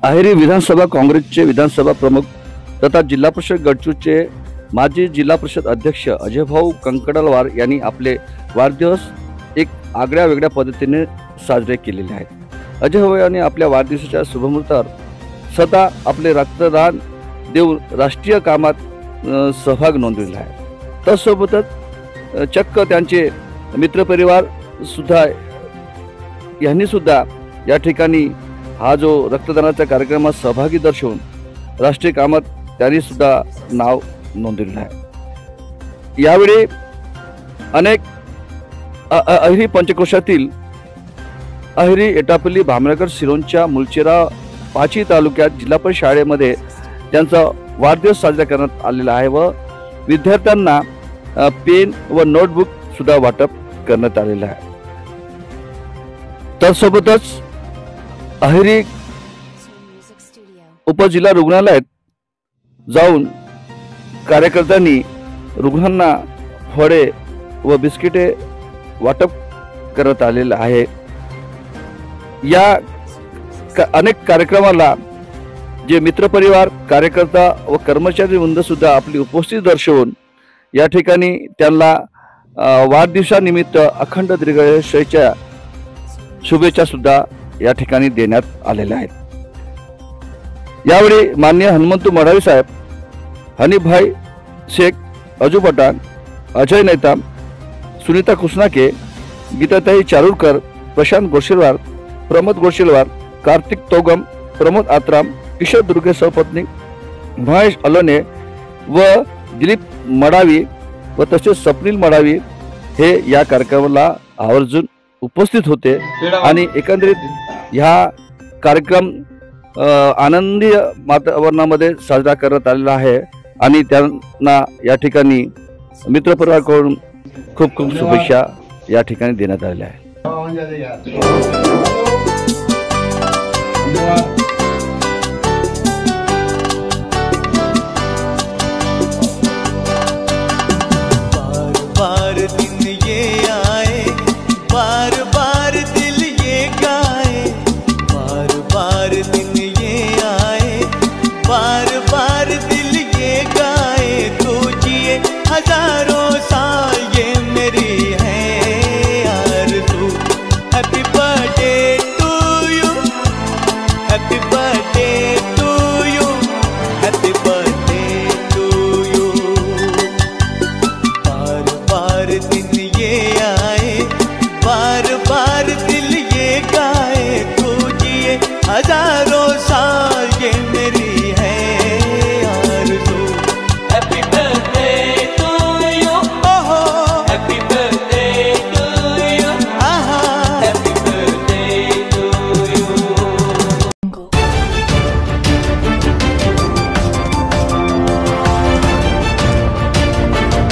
अहेरी विधानसभा काँग्रेसचे विधानसभा प्रमुख तथा जिल्हा परिषद गडचिरोलीचे माजी जिल्हा परिषद अध्यक्ष अजयभाऊ कंकडलवार यांनी आपले वाढदिवस एक आगळ्या वेगळ्या पद्धतीने साजरे केलेले आहेत। अजयभाऊ यांनी आपल्या वाढदिवसाच्या शुभमुहूर्तावर सदा आपले रक्तदान देऊन राष्ट्रीय कामात सहभाग नोंदविला आहे। तत्सोबतच चक्क त्यांचे मित्रपरिवार सुद्धा यांनी सुद्धा या ठिकाणी हा जो रक्तदानाच्या कार्यक्रमात सहभागी दर्शवून राष्ट्रीय कामात त्यांनी सुद्धा नाव नोंदवले आहे। यावेळी अनेक अहेरी पंचक्रोशातील अहेरी एटापल्ली भामनगर सिरोंचा मुलचेरा पाची तालुक्यात जिल्हा परिषद शाळेमध्ये त्यांचा वाढदिवस साजरा करण्यात आलेला आहे व विद्यार्थ्यांना पेन व नोटबुक सुद्धा वाटप करण्यात आलेला आहे। त्यासोबतच अहेरी उपजिल्हा रुग्णालयात जाऊन कार्यकर्त्यांनी रुग्णांना फळे व बिस्किटे वाटप करण्यात आलेले आहे। या अनेक कार्यक्रमाला जे मित्रपरिवार कार्यकर्ता व कर्मचारी वृंद सुद्धा आपली उपस्थिती दर्शवून या ठिकाणी त्यांना वाढदिवसानिमित्त अखंड दीर्घायुष्याच्या शुभेच्छा सुद्धा या ठिकाणी देण्यात आलेल्या आहेत। यावेळी माननीय हनुमंतू मडावी साहेब, हनीफभाई शेख, अजू पठाण, अजय नेताम, सुनीता कुसनाके, गीताताई चारुरकर, प्रशांत गोडशेलवार, प्रमोद गोडशेलवार, कार्तिक तोगम, प्रमोद आत्राम, किशोर दुर्गे सहपत्नी, महेश अलोने व दिलीप मडावी व तसेच स्वप्नील मडावी हे या कार्यक्रमाला आवर्जून उपस्थित होते आणि एकंदरीत ह्या कार्यक्रम आनंदी वातावरणामध्ये साजरा करण्यात आलेला आहे आणि त्यांना या ठिकाणी मित्रपरिवाराकडून खूप खूप शुभेच्छा या ठिकाणी देण्यात आलेल्या आहे। हजारों साल ये मेरी है आरज़ू। Happy birthday to you, happy birthday to you, happy birthday to you. बार बार दिन ये